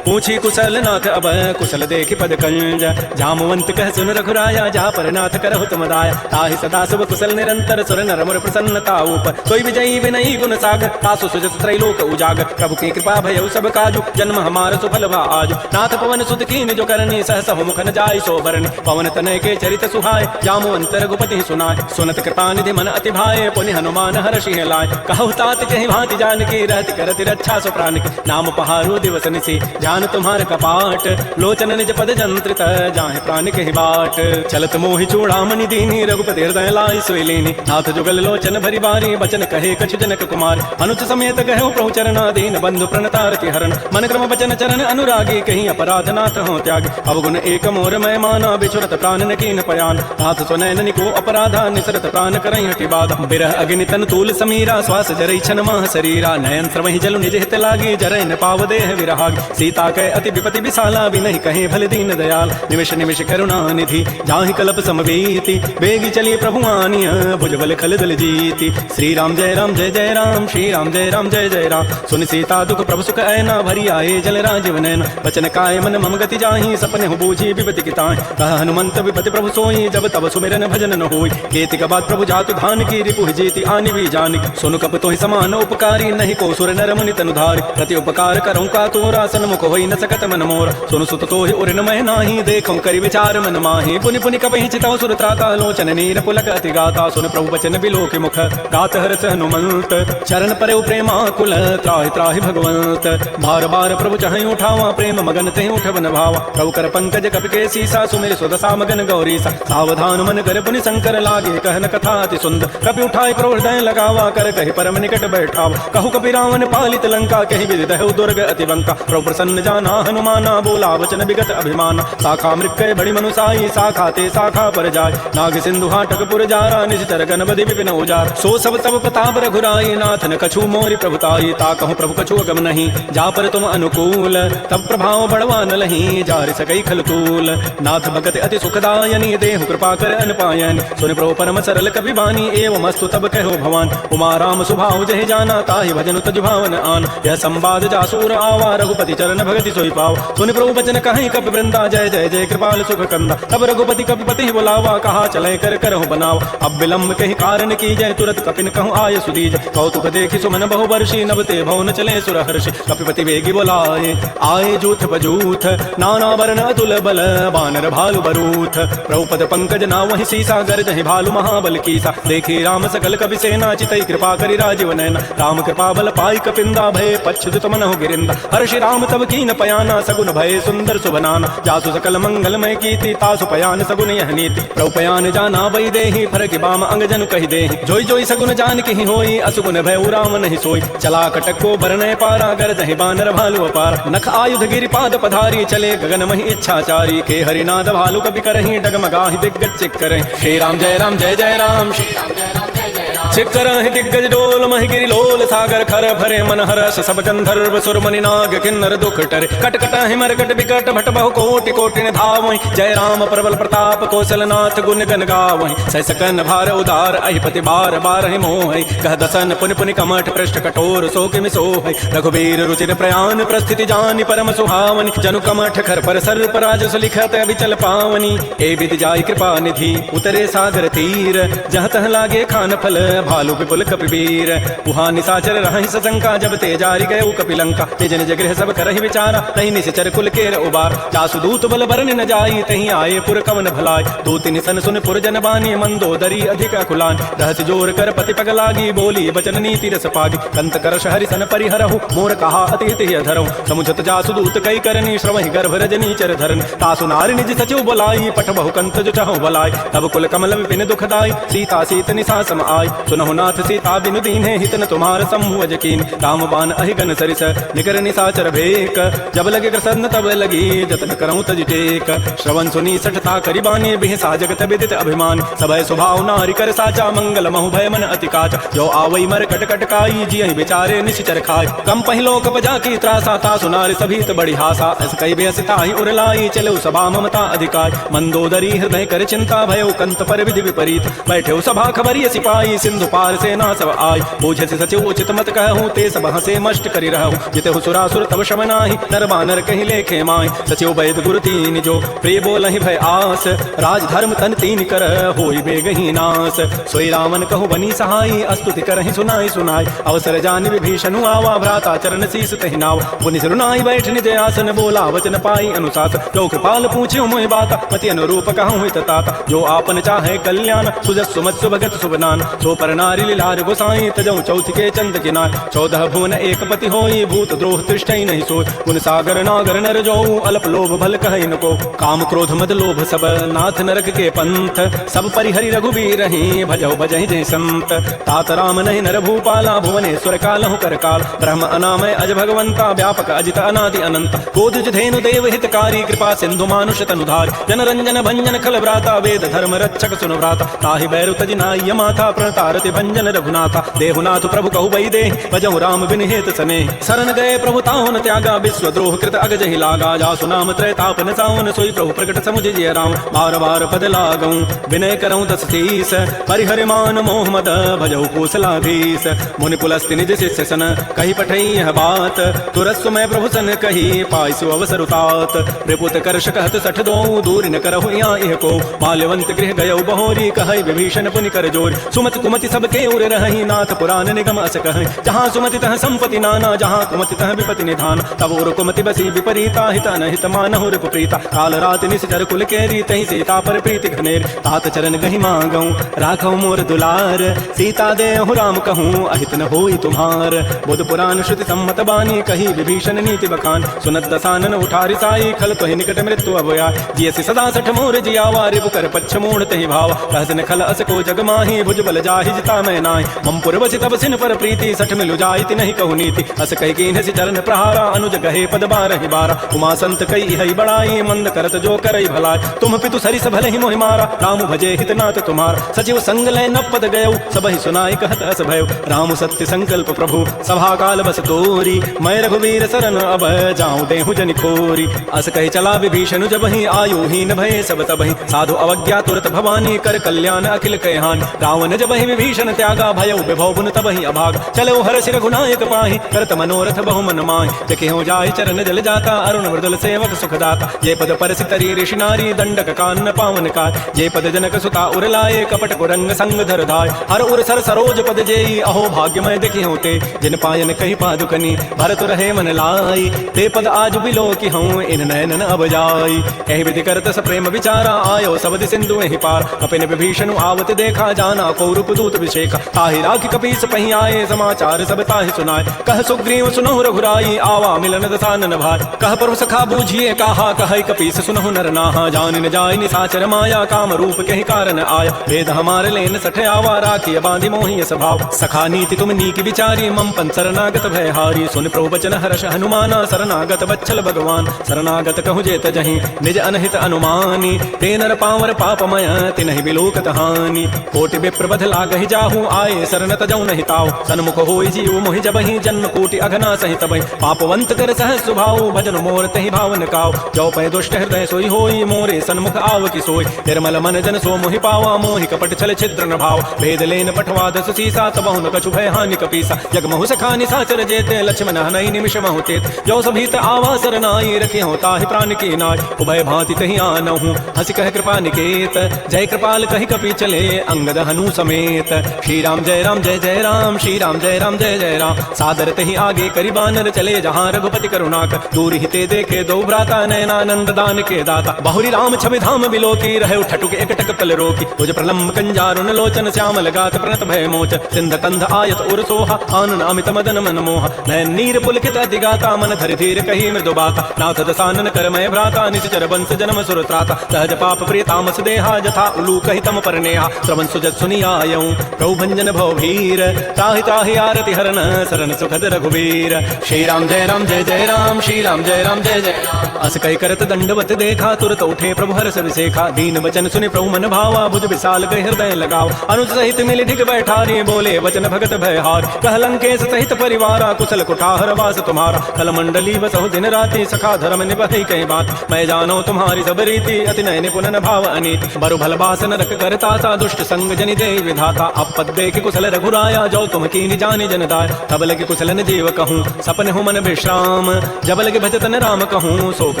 पूछी कुशल नाथ अब, कुशल देखि पद कंज। जामवंत कह सुन रघुराया, जा पर नाथ करहु तुम दाया। ताहि सदा शुभ कुशल निरंतर, सुर नर मुर प्रसन्नता ऊपर। सोई विजयी विनयी गुण सागर, तासु सुजस त्रैलोक उजागर। प्रभु की कृपा भयउ सब काजु, जन्म हमार सुफल भा आजु। नाथ पवन सुत कीन जो करनी, सहस मुख न जाय सो बरनी। पवन तनय के चरित सुहाय, जामवंत रघुपति सुनाय। सुनत कृपा निधि मन अति भाए, पुनि हनुमान हर्षि लाय। कहु तात कहि भांति जानकी, रहति करति रक्षा सो प्राण की। नाम पहारो दिवस निसी, जान तुम्हार कपाट। लोचन निज पद जंत्रित, जाहे प्राण कहि बाट। चलत मोहि चूड़ामणि दीनी, रघुपति हृदय लाय सोई लीनी। नाथ जुगल लोचन भरि बारी, बचन कहे कछु जनक कुमार। अनुज समेत कहु प्रभु चरणाधीन, बंधु प्रणतारति हरण। मन क्रम वचन चरण अनुरागी, कहीं अपराध नाथ हो त्यागी। अवगुण एक मोर मैं माना, बिछुरत प्राण न कीन पयान। नाथ सुनैन निको अपराधा, निसरत प्राण करहि हठि बाधा। बिरह अग्नि तन तूल समीरा, श्वास जरई छन माह शरीरा। नयन श्रवहि जलु निज हित लागी, जरय न पाव देह विरहागी। सीता कै अति विपति विशाला, बिनहि कहे भल दीन दयाल। निमिष निमिष करुणा निधि, जाहि कल्प समवीति। बेगी चली प्रभु आनिय, भुजबल खल दल जीति। श्री राम जय राम, श्री राम जय जय राम। सुन सीता दुख प्रभु सुख ऐना, भरी आए जल राजीव नैन। बचन काय मन मम गति जाहि, सपने हो बूझी विपति किताहि। कह हनुमंत विपति प्रभु सोई, जब तब सुमिरन भजन न होई। केति के बाद प्रभु जातु धान की, रिपु जीति आनि भी जानि। सुनु कप तोहि समान उपकारी, नहीं को सुर नर मुनि तनु धारि। प्रति उपकार करऊँ का तोरा, सन्मुख होई न सकत मन मोरा। सुनु सुत तोहि उर न मह नाही, देखऊँ करि विचार मन माहि। पुनि पुनि कपहि चितऊ सुर त्राता, लोचन नीर पुलक अति गाता। सुन प्रभु बचन बिलोकि मुख, गात हरस हनुमंत। चरण परे प्रेमा कुल, त्राहि त्राहि भगवंत। बार बार प्रभु चढ़ई उठावा, प्रेम मगन ते उठवन भावा। प्रभु कर पंकज कपि के सीसा, सुमिर सुदशा मगन गौरीसा। सावधान मन कर पुनि शंकर लागे, कहन कथा अति सुंदर। कपि उठाए प्रभु हृदय लगावा, कर कहि परम निकट बैठावा। कहु कपि रावण पालित लंका, कहि विधि दहु दुर्ग अति बंका। प्रभु प्रसन्न जाना हनुमाना, बोला वचन विगत अभिमाना। शाखा मृक्कय बड़ी मनुसाई, शाखा ते शाखा पर जाय। नाग सिंधु हाटक पुर जारा, निश्चर गण बधि विपिन उजार। सो सब तब प्रताप रघुराई, नाथ न कछु मोरि प्रभुताई। ता कहूँ प्रभु कछु अगम नहीं, जा पर तुम अनुकूल। तब प्रभाव बढ़वा न लही, जारि सकई खलतूल। नाथ भगत अति सुखदायनी, देहु कृपा कर अनपायन। सुन प्रभु परम सरल कपि बानी, एवं अस्तु तब कहो भवान। उमा राम सुभाव जहि जाना, ताहि भजन तजु भावन आन। यह संवाद जासूर आवा, रघुपति चरण भगति सोई पाव। सुन प्रभु बचन कहि कपि वृंदा, जय जय जय कृपाल सुख कंदा। तब रघुपति कपिपति बुलावा, कहा चले कर करहु बनाव। अब विलंब कहि कारण की जय, तुरत कपिन कहूँ आय सुदीज। कौतुक देखि सुमन बहु वर्षी, नभ ते भवन चले सुर हर्षि। कपिपति वेगी बोलाए, आए जूथ बजूथ। नाना वर्ण अतुल बल, बानर भालु बरूथ। प्रभु पद पंकज नावहि सीसा, गर्जहि भालु महाबल कीसा। देखी राम सकल कपि सेना, चितई कृपा करि राजीव नैना। राम कृपा बल पाई कपिंदा, भय पच्छुत मनहु गिरिंदा। हर्षि राम तब कीन पयाना, सगुन भय सुंदर सुभनाना। जासु सकल मंगलमय कीर्ति, तासु पयान सगुन यह नीति। प्रभु पयान जाना वै देहि, फरकि बाम अंग जनु कहि देहि। जोई जोई सगुन जान कहि होई, असुगुन भय राम नहीं सोई। चला कटक को बरनय पारा, गरजहि बानर भालु अपार। नख आयुध गिरि पाद पधारी, चले गगन महि इच्छाचारी। के हरिनाद भालु कपि करहि, डगमगाहि दिग्गज चिक करहि। श्री राम जय राम जय जय राम, श्री राम जय राम जय जय राम। चिक्करहि दिग्गज डोल, महि गिरि लोल सागर। खर भरे मन हरस, सब गंधर्व सुर मुनि नाग। किन्नर दुख टरे, कटकटहि मरकट बिकट। भट बहु कोटि कोटि धावहि, जय राम प्रबल प्रताप। कौशलनाथ गुण गन गावहि, सै सकन भार उदार। अहिपति बार बारहि मोहि, कह दसन पुनि पुनि कमठ। पृष्ठ कठोर सो किमि सोहि, रघुबीर रुचिर प्रयाण। प्रस्थिति जानि परम सुहावनि, जनु कमठ खर पर सर्प। राजस लिखत अविचल पावनी। ए विधि जाय कृपा निधि, उतरे सागर तीर। जहाँ तह लागे खान फल, भालु विपुल कपिवीर। उहाँ निशाचर रहहि सशंका, जब ते जारि गए कपिलंका। निज निज गृह सब करहि विचारा, तहि निश्चर कुल केर उबार। जासु दूत बल बरन न जाई, तहि आए पुर कवन भलाई। दूत निसन सुन पुर जन बानी, मंदोदरी अधिक अकुलान। रहति जोर कर पति पग लागी, बोली बचन नीति रस पागी। कंत कर हरि सन परिहरहु, मोर कहा अति हित धरहु। समुझत जासु दूत कई करनी, श्रवहि गर्भ रजनी चर धरन। तासु नारि निज सचिव बोलाई, पठ बहु कंत जुटहु बलाई। तब कुल कमल विपिन दुखदाई, सीता सीत निशा सम आई। सुनहु नाथ सीता बिनु दीन्हे हितन तुम्हार समूह यकीन राम बाण अहिगन सरिस निकर निसाचर भेक जब लगे प्रसन्न तब लगी जतन करऊं तज टेक श्रवण सुनी सठता करिबानी बिहसा जगत विदित अभिमान सबय स्वभाव नारि कर साचा मंगल महु भय मन अति काच जो आवई मर कट कटकाई जियहि बेचारे निश्चर खाय कम पहिलो कपजा की त्रासा ता सुनार सभीत बड़ी हासा अस कई बेसता ही उरलाई चलो सभा ममता अधिकार मंदोदरी हृदय कर चिंता भयो कंत पर विधि विपरीत बैठे सभा खबरी सिपाही सिंधु पार से ना सब आय बूझे से सचिव उचित मत कहूँ ते सब हसे मष्ट करी रहूं जिते सुरासुर तब शमनाहि नर बानर कहीं लेखे माय सचिव वैद गुरु तीन जो प्रिय बोलहि भय आस राज धर्म तन तीन कर होई बेगही नास सोई रावण कहु बनी सहाई अस्तुति करहि सुनाई सुनाई अवसर जान विभीषण आवा भ्राता चरण शीस तहि नाव पुनि सिरुनाई बैठ निज आसन बोला वचन पाई अनुशास जो कृपाल पूछ्यो मोहि बात मति अनुरूप कहूँ हित तात जो आपन चाहे कल्याण सुजस सुमत्सु भगत सुबनान सो पर नारी लीलार गोसाई तजौ चौथ के चंद किनार 14 भुवन एक पति होई भूत द्रोह तृष्टि नहीं सोय गुण सागर नागर नर जो अल्प लोभ भल कहि न को काम क्रोध मद लोभ सब नाथ नरक के पंथ सब परिहरि रघुबीर रही भजौ भजहि जय संत तात राम नहीं नर भूपाला भुवनेश्वर कालहु कर काल ब्रह्म अनामय अज भगवंता व्यापक अजित अनादि अनंत कोदिज धेनु देव हितकारी कृपा सिंधु मानुष तनुधार जन रंजन भंजन खल भ्राता वेद धर्म रक्षक सुनु भ्राता ताहि बैरु तजि नाय माथा प्रणतारति भंजन रघुनाथा देहुनाथ प्रभु कहु बई दे भजहु राम बिन हेत सने शरण गए प्रभु तावन त्यागा विश्व द्रोह कृत अगजहि लागा जासु नाम त्रैतापन सावन सोई प्रभु प्रकट समुझ जिय राम बार बार पद लागऊं विनय करऊं दस शीस परिहरि मान मोह मद भजहु कौशलाधीश मुनि पुलस्ति निज शिष्य सन कही पठई यह बात तुरस्व मैं प्रभु सन कही पाइसु अवसर उतात रिपुत कर्ष कहत सठ दो दूर न करहु यह को माल्यवंत गृह गयौ बहोरी कहई विभीषण पुनि कर जोर सुमति कुमति सबके उर रही नाथ पुराण निगम अस कह जहाँ सुमति तह संपति नाना जहाँ कुमति तह विपति निधान तब उर कुमति बसी विपरीता हित अनहित मानहु रिपु प्रीता काल रात निश्चर कुल केरी तहि सीता पर प्रीति घनेर तात चरण गहि मांगऊं राखौ मोर दुलार सीता देहु राम कहूँ अहित न होई तुम्हार बुध पुराण श्रुति सम्मत बानी कही विभीषण नीति बखान सुनत दसानन उठारि साई खल तोहि निकट मृत्यु अभया जियसि सदा सठ मोर जियावा रिपु कर पच्छ मूढ़ तहि भाव रहसन खल अस को जग माही भुज बल जाहि जिता मैं नाहि मम पुरवसि तब सिन पर प्रीति सठ मिलु जाइति नहीं कहु नीति अस कहि कीन्हसि चरण प्रहारा अनुज गहे पद बारहि बारा उमा संत कई हई बड़ाई मंद करत जो करई भलाई तुम पितु सरिस भले ही मोहि मारा राम भजे हित नाथ तुम्हार सचिव संग लय न पद गयौ सबहि सुनाई कहत अस भयौ राम सत्य संकल्प प्रभु सभा काल बस तोरी मैं रघुवीर शरण अब जाऊं देहु जनि खोरी अस कहि चला विभीषण जबहि आयु हीन भय सब तबहि साधु अवज्ञा तुरत भवानी कर कल्याण अखिल कहान रावण जबहि विभीषण त्यागा भयउ विभव पुन तबहि अभाग चलो हर्षि रघुनायक पाहि करत मनोरथ बहु मन माहि देखियो जाहि चरण जल जाता अरुण मृदुल सेवक सुखदाता ये पद परसि तरी ऋषि नारी दंडक कान्न पावन काय ये पद जनक सुता उर लाए कपट कुरंग संग धर धाय हर उर सर सरोज पद जेई अहो भाग्यमय देखि होते जिन पायन कही पादुकनी भरत रहे मन लाई ते पद आज बिलो की हूँ इन नयन अब जाई एहि विधि करत स प्रेम विचारा आयो सबदि सिंधु एहि पार कपिन विभीषण आवत देखा जाना कौरप दूत विषेका ताहि राखि कपीस पहि आए समाचार सब ताहि सुनाए कह सुग्रीव सुनहु रघुराई आवा मिलन दसानन भाई कह प्रभु सखा बूझिए कहा कहै कपीस सुनहु नर नाहा जान न जाय निसाचर माया काम रूप के कारण आया वेद हमार लेन सठ आवा राखिय बांधि मोहि स्वभाव सखा नीति तुम नीक विचारी मम पन शरणागत भय हारी सुन प्रभु बचन हर्ष हनुमाना शरणागत बच्छल भगवान शरणागत कहु जेत जहि निज अनहित अनुमानी ते नर पावर पापमय तिनहि बिलोकत हानि कोटि विप्र बध लागहि जाहु आए शरण तजौ नहि ताव सन्मुख होई जीव मोहि जबहि जन्म कोटि अघना सहित बहि पापवंत कर सहज स्वभाव भजन मोर तहि भावन काव जो पै दुष्ट हृदय सोई होई मोरे सन्मुख आव की सोई निर्मल मन जन सो मोहि पावा मोहि कपट छल छिद्र न भाव भेद लेन पठवा दस सीसा तबहु न कछु भय हानि कपीसा जग महु सखा निसाचर जेते लक्ष्मण हनई निमिष महु तेत जो सभीत आवा सरनाई रखि होता ही प्राण की नाय उभय भांति तहि आनहु हंसी कह कृपा निकेत जय कृपाल कहि कपि चले अंगद हनु समेत श्री राम जय जय राम श्री राम जय जय राम सादर तहि आगे करि बानर चले जहाँ रघुपति करुणाकर दूर हिते देखे दो भ्राता नयनानंद दान के दाता बहुरी राम छवि धाम बिलोकी रहे ठटुक एकटक पल रोकी तुझ प्रलम्ब कंजारुन लोचन श्याम लगात प्रणत भय मोच सिंध कंध आयत उर सोहा आनन अमित मदन मन मोहा नयन नीर पुलकित दिगाता मन धरि धीर कही मृदु बाता नाथ दसानन कर मय भ्राता निश्चर बंस जन्म सुर त्राता सहज पाप प्रिय तामस देहा जथा उलू कहि तम पर नेहा श्रवण सुजत सुनि आयऊं प्रभु भंजन भवभीर, ताहि ताहि आरति हरन सरन सुखद रघुवीर। श्री राम जय राम जय जय राम, श्री राम जय राम जय जय राम। अस कहि करत दंडवत देखा, तुरत उठे प्रभु हर्ष विसेखा। दीन वचन सुनि प्रभु मन भावा, भुज विशाल गए हृदय लगाव। अनुज सहित मिलि ढिग बैठारी, बोले वचन भगत भयहार। कह लंकेश सहित परिवारा, कुशल कुठार वास तुम्हारा। कल मंडली बसहु दिन राति, सखा धर्म निभहि कई बात। मैं जानो तुम्हारी सब रीति, अति नय निपुण भाव अनीति। बरु भल बासन रख करता सा, दुष्ट संग जनि दे विधाता। अब पद देख कुशल रघुराया, जो तुम कीनि जानि जन दाय। तब लगे कुशलन जीव कहूँ, सपन हूँ मन विश्राम। जब लगे भजतन राम कहूँ, शोक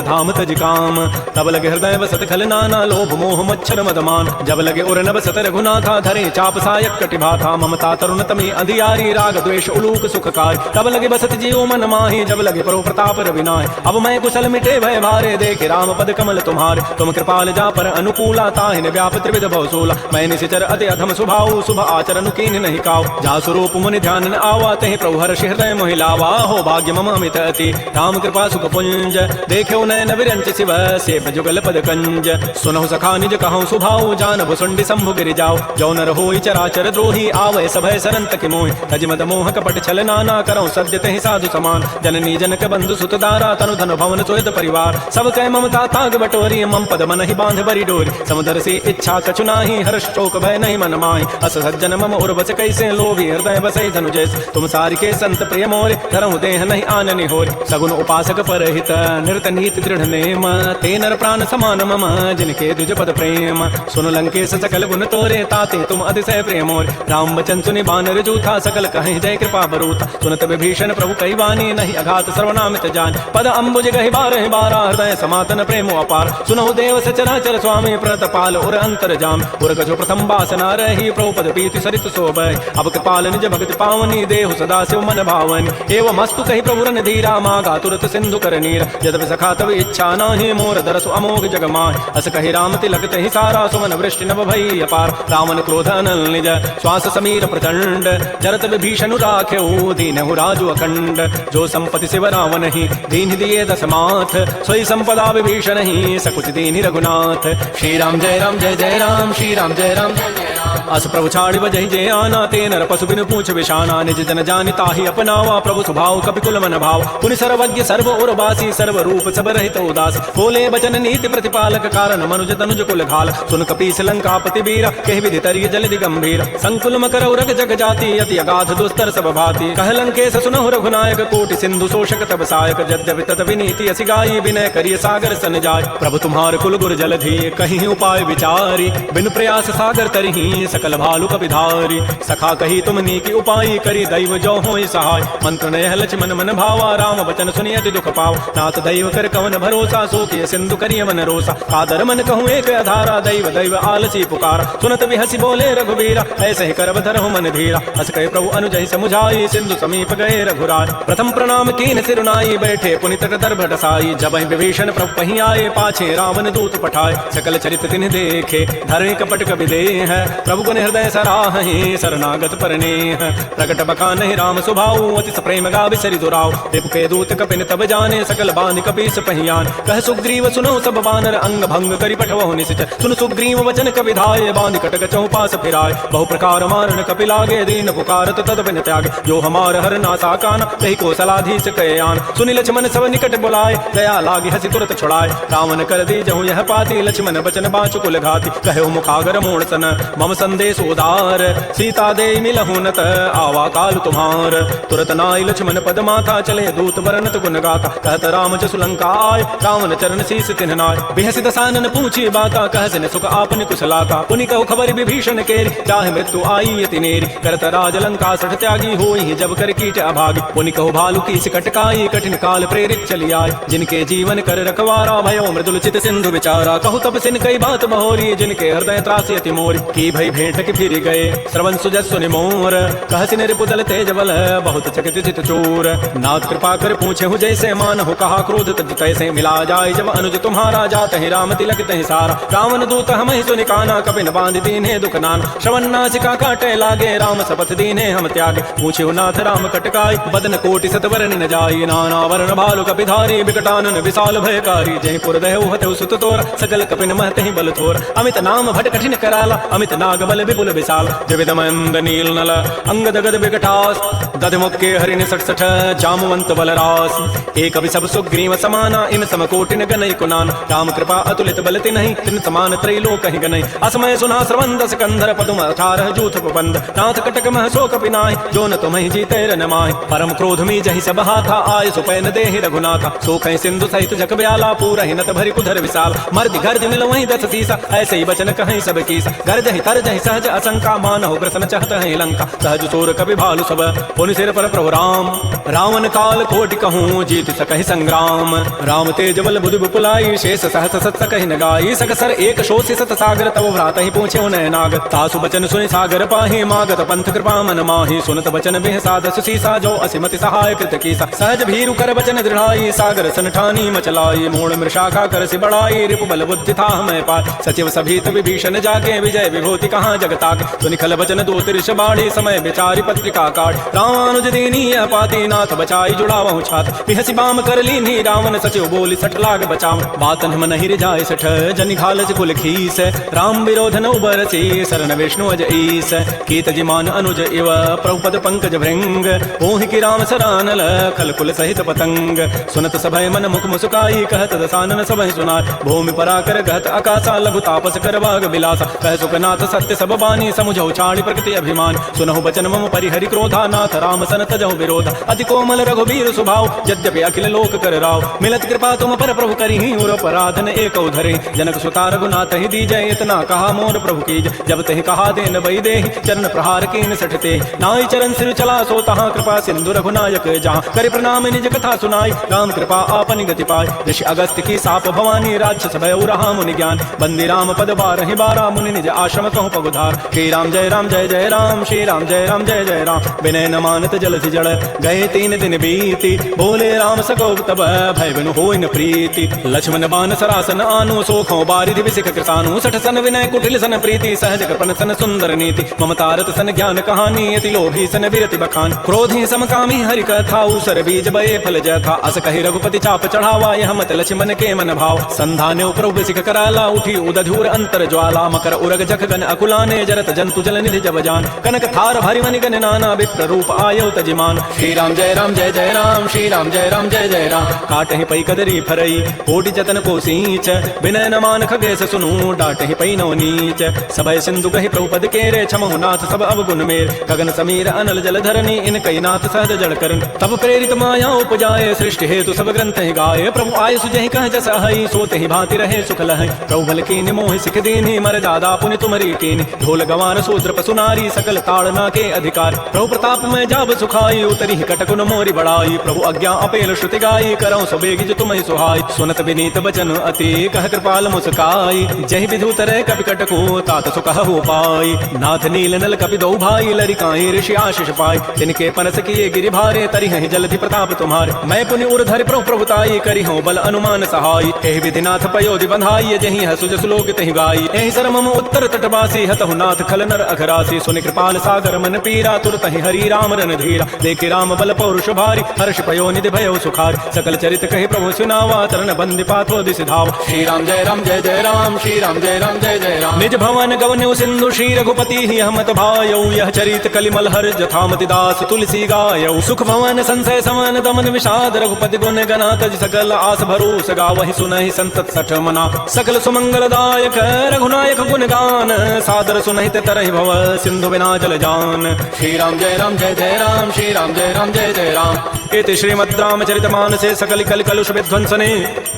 धाम तज काम। तब लगे हृदय बसत खल नाना, लोभ मोह मच्छर मदमान। जब लगे उर न बसत रघुनाथा, धरे चाप सायक कटिभाथा। ममता तरुण तमी अधियारी, राग द्वेष उलूक सुखकारी। तब लगे बसत जीव मन माही, जब लगे परो प्रताप रविनाय। अब मैं कुशल मिटे भय भारे, देखे राम पद कमल तुम्हारे। तुम कृपाल जा पर अनुकूला, ताहिन व्याप त्रिविध भवसूला। मैं निशिचर अति अधम स्वभाव, शुभ आचरण कीन नहीं काव। जा स्वरूप मुनि ध्यान न आवा, तहि प्रभु हर्षि हृदय मोहिलावा। हो भाग्य मम अमित अति, राम कृपा सुख पुंज। देख्यो नयन विरंच शिव, सेव जुगल पद कंज। सुनहु सखा निज कहूँ सुभाव, जानबु सुंडी शंभु गिरि जाओ। जो नर होई चराचर द्रोही, आवै सभय सरंत के मोहि। तज मद मोह कपट छल नाना, करौ सद्य तहि साधु समान। जननी जनक बंधु सुत दारा, तनु धनु भवन सुहृद परिवार। सब कह ममता ताग बटोरी, मम पद मन ही बांध बरी डोरी। समुदर से इच्छा कछु नाही, हर्ष शोक भय नहीं मन माहि। अस सज्जन मम उर्वश कैसे, लोभी हृदय बसै धनु जैसे। तुम सारिके संत प्रिय मोरे, धरहु देह नहीं आननि होरे। सगुन उपासक परहित, निरत नीति दृढ़ नेम। ते नर प्राण समान मम, जिनके तुझ पद प्रेम। सुन लंकेश सकल गुण तोरे, ताते तुम अतिशय प्रेम मोरे। राम वचन सुनि बानर जूथा, सकल कहीं जय कृपा बरूथा। सुनत विभीषण प्रभु कई वाणी, नहीं अघात सर्वनामित जान। पद अम्बुज गहि बारहि बारा, हृदय समातन प्रेम अपार। सुनहु देव सचराचर स्वामी, प्रतपाल उर अंतर जाम। उर कछो प्रथम बासना रही, प्रभु पद प्रीति सरित शोभै। अब कृपाल निज भगति पावनी, देहु सदा शिव मन भावनी। एवं मस्तु कहि प्रभु रन धीरा, मागा तुरत सिंधु कर नीर। यद्यपि सखा तब इच्छा नाही, मोर दरसु अमोघ जग माहि। अस कहि राम तिलक तहि सारा, सुमन वृष्टि नभ भई अपार। रावण क्रोध अनल निज, श्वास समीर प्रचंड। जरत विभीषण राख्यऊ, दीनहु राजु अखंड। जो संपत्ति शिव रावण ही, दीन दिए दस माथ। सोई संपदा विभीषण ही, सकुच दीनि रघुनाथ। श्री राम जय राम जय जय राम, श्री राम जय राम जय जय राम। अस प्रभु छाड़ि बजहि जय आना, ते नर पशु बिनु पूछ विशाना। निज जन जानि ताहि अपनावा, प्रभु स्वभाव कपिकुल मन भाव। पुनि सर्वज्ञ सर्व उर्वासी, सर्व रूप सब रहित उदास। बोले बचन नीति प्रतिपालक, कारण मनुज तनुज कुल घाल। सुन कपीस लंकापति वीर, कहि विधि तरिय जलधि गंभीर। संकुल मकर उरग जग जाति, अति अगाध दुस्तर सब भाति। कह लंकेश सुनहु रघुनायक, कोटि सिंधु शोषक तब सायक। यद्यपि तत विनीति असि गाई, विनय करिय सागर सन जाय। प्रभु तुम्हार कुल गुर जलधि, कहीं उपाय विचारी। बिन प्रयास सागर तरही, सकल भालु कपिधारी। सखा कही तुम नीकी उपाय, करी दैव जो होय सहाय। मंत्र नय लक्ष्मण मन भावा, राम वचन सुनि अति दुख पाव। नाथ दैव कर कवन भरोसा, सो किय सिंधु करिय मन रोसा। कादर मन कहूँ एक अधारा, दैव दैव आलसी पुकारा। सुनत बिहसी बोले रघुबीरा, ऐसे ही करब धरहु मन धीरा। हस कहे प्रभु अनुजहि समुझाई, सिंधु समीप गए रघुराय। प्रथम प्रणाम कीन सिरुनाई, बैठे पुनि तट दर्भ डसाई। जब विभीषण प्रभु पही आए, पाछे रावण दूत पठाए। सकल चरित तिन्ह देखे, धरे कपट कबि देह। प्रभु गुण हृदय सराहि, शरणागत परनेह। प्रकट बखानहि राम सुभाऊ, अति प्रेम गावि सरि दुराऊ। रिपु के दूत कपिन तब जाने, सकल बांधि कपीस पहियान। कह सुग्रीव सुनहु सब बानर, अंग भंग करि पठवहु निश्चर। सुन सुग्रीव वचन कपि धाये, बांधि कटक चौपास फिराय। बहु प्रकार मारन कपि लागे, दीन पुकारत तद बिन त्यागे। जो हमार हर नासा कान, तहि को सलाधीश कयान। सुनि लक्ष्मण सब निकट बुलाए, दया लागे हसि तुरत छुड़ाए। रावण कर दी जहु यह पाती, लक्ष्मण बचन बाचु कुल घाति। कहो मुखागर मोड़ सन, मम संदेश उदार। सीता दे मिलहु नत, आवा काल तुम्हार। तुरत नाई लक्ष्मण पद माथा, चले दूत बरनत गुण गाता। कहत राम जसु लंका आय, रावण चरण शीस तिन्ह नाय। बिहसि दसानन पूछी बाता, कहसिन सुख आपन कुशलाता। पुनि कहु खबर विभीषण केरी, चाहे मृत्यु आई अति नेरी। करत राज लंका सठ त्यागी, होई जब कर कीट अभागी। पुनि कहु भालु की कटकाई, कठिन काल प्रेरित चली आय। जिनके जीवन कर रखवारा, भयो मृदुल चित सिंधु विचारा। कहु तब सिन कई बात बहोरी, जिनके हृदय त्रासी अति मोरी। की भई भेंट की फिर गए, श्रवण सुजस सुनि मोर। कहसिन रिपुदल तेज बल, बहुत चकित चित चोर। नाथ कृपा कर पूछे हूँ जैसे, मान हो कहा क्रोध तज तैसे। मिला जाय जब अनुज तुम्हारा, जात ही राम तिलक तहि सारा। रावण दूत हम ही सुनि काना, कपिन बांध दीन्हे दुख नान। श्रवण नासिका काटे लागे, राम शपथ दीन्हे हम त्यागे। पूछे नाथ राम कटकाई, बदन कोटि सतवरन न जाई। नाना वरण भालु कपिधारी, विकटानन विशाल भयकारी। जयपुर दहु हतु सुत तोर, सकल कपिन महते बल थोर। अमित नाम भट कठिन कराला, अमित नाग बल विपुल विशाल द्विविध महेंद्र नील नल अंगद गद विकटास दध मुक्के हरिण 66 जामवंत बलरास एक सब सुग्रीव समाना इन समकोटिन गनई कुनान राम कृपा अतुलित बलति नहीं तिन समान त्रैलोक ही गनई असमय सुना श्रवंद सिकंदर पदुम 18 जूथ प्रबंध नाथ कटक मह शोक पिनाहि जो न तुम्हि जीते रन माहि परम क्रोध मी जहि सब हाथा आय सुपैन देहि रघुनाथा सोख सिंधु सहित जग ब्याला पूरा ही नत भरि कुधर विशाल मर्द गर्ज मिल वहीं 10 सीसा ऐसे ही बचन कहीं सब कीसा गर्ज ही तर जहि सहज असंका मानहु प्रसन्न चहत है लंका सहज चोर कवि भालु सब पुनि सिर पर प्रभु राम रावण काल कोटि कहूँ जीत सकहि संग्राम राम तेज बल बुद्धि विपुलाई शेष सहस सत सकहि न गाई सकसर एक शोषि सत सागर तब भ्रात ही पूछे उन्हें नाग तासु बचन सुनि सागर पाहि मागत पंथ कृपा मन माहि सुनत बचन बिह साधस सीसा जो असिमति सहाय कृत कीसा सहज भीरु कर बचन दृढ़ाई सागर सन ठानी मचलाई मूल मृषाखा कर से बढ़ाई रिपु बल बुद्धि था मैं पाय सचिव सभीत विभीषण जाके विजय विभूति कहाँ जगताक सुनि खल बचन दो तिरिश बाढ़ी समय विचारी पत्रिका काट रामानुज दीनी पाती नाथ बचाई जुड़ावहु छात बिहसी बाम कर लीनी रावण सचिव बोली सठ लाग बचाव बातन हम नहीं रिजाय सठ जनि घालस कुल खीस राम विरोधन उबरसी शरण विष्णु अज ईस कीत जिमान अनुज इव प्रभुपद पंकज भृंग ओहि की राम सरानल खल कुल सहित पतंग सुनत सभय मन मुख मुस्काई कहत दसानन सभय सुनाय भूमि पराकर गहत आकाशा लघु तापस कर भाग बिलासा कह सुखनाथ सत्य सब बानी समुझौ छाड़ी प्रकृति अभिमान सुनहु बचन मम परिहरि क्रोधा नाथ राम सन तजहु विरोध अति कोमल रघुबीर स्वभाव यद्यपि अखिल लोक कर राव मिलत कृपा तुम पर प्रभु करिहि और अपराधन एक धरे जनक सुता रघुनाथ ही दीजय इतना कहा मोर प्रभु कीज जब तहि कहा देन बई देहि चरण प्रहार कीन सठते नाई चरण सिर चला सो तहाँ कृपा सिंधु रघुनायक जहाँ कर प्रणाम निज कथा सुनाई राम कृपा आपन गति पाय ऋषि अगस्त्य की साप भवानी राक्षस भय रहा मुनि ज्ञान बंदी राम पद बारहि बारा मुनि निज आश्रम कहु पगुधार श्री राम जय राम जय जय राम श्री राम जय राम जय जय राम विनय न मानत जलधि जड़ गए 3 दिन बीती बोले राम सको तब भय बिनु होय न प्रीति लक्ष्मण बान सरासन आनु सोखों बारिधि विसिख कृसानु सठ सन विनय कुटिल सन प्रीति सहज कृपन सन सुंदर नीति ममतारत सन ज्ञान कहानी अति लोभी सन विरति बखान क्रोधी समकामी हरि कथा उसर बीज बये फल जथा अस कहि रघुपति चाप चढ़ावा यह मत लक्ष्मण के मन भाव संधाने प्रभु विसिख कराला उठी उदधूर अंतर ज्वाला मकर उरग जख गन अकुलाने जरत जंतु जल निधि जब जान कनक थार भरि मनि गन नाना विप्र रूप आयो तजिमान श्री राम जय राम जय जय राम श्री राम जय राम जय जय राम काटहि पै कदरी फरई कोटि जतन को सींच विनय न मान खगेश सुनु डाटहि पै नो नीच सबय सिंधु कहि प्रभुपद के रे छमहु नाथ सब अवगुण मेर गगन समीर अनल जल धरनी इन कई नाथ सहज जड़ करन तब प्रेरित माया उपजाए सृष्टि हेतु सब ग्रंथ ही गाये प्रभु आय सुजहि कह जस हई सोते ही भांति रहे सुख लहै प्रभु बल कीनि मोहि सिख दीनि मर दादा पुनि तुमरी कीनि ढोल गवार शूद्र पसुनारी सकल ताड़ना के अधिकार प्रभु प्रताप में जाब सुखाई उतरी कटकुन मोरी बड़ाई प्रभु आज्ञा अपेल श्रुति गाई करौ सुबेगी जो तुम्हि सुहाई सुनत विनीत बचन अति कह कृपाल मुस्काई जहि विधु तरह कपि कटको तात सुख हो पाई नाथ नील नल कपि दो भाई लरिकाई ऋषि आशीष पाई तिनके परस किए गिरि भारे तरि हहि जलधि प्रताप तुम्हारे मैं पुनि उर धरि प्रभु प्रभुताई करि हूँ बल अनुमान सहाय एहि विधिनाथ पयोधि बंधाई जहि हसुज श्लोक तहि गाई एहि सरमम उत्तर तटवासी हतहु नाथ खल नर अघरासी सुनि कृपाल सागर मन पीरा तुरत ही हरि राम रन धीरा देखे राम बल पौरुष भारी हर्ष पयो निधि भयो सुखार सकल चरित कहि प्रभु सुनावा चरण बंदि पाथो दिस धाव श्री राम जय राम जय जय राम श्री राम जय राम जय जय राम निज भवन गवन्यु सिंधु श्री रघुपति ही हमत भायौ यह चरित कलिमल हर जथामति दास तुलसी गायौ सुख भवन संशय समन दमन विषाद रघुपति गुण गना तज सकल आस भरोस गावहि सुनहि संतत सठ मना सकल सुमंगलदायक रघुनायक गुण गान सादर सुनहित तरहि भव सिंधु बिना जल जान श्री राम जय राम जय जय राम श्री राम जय राम जय जय राम इति श्रीमद् रामचरित मानसे सकल कल कलुष विध्वंसने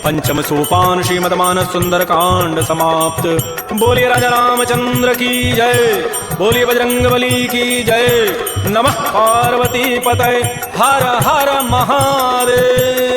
पंचम सोपान श्रीमद् मानस सुंदर कांड समाप्त। बोलिए राजा रामचंद्र की जय, बोलिए बजरंग बली की जय। नमः पार्वती पतये, हर हर महादेव।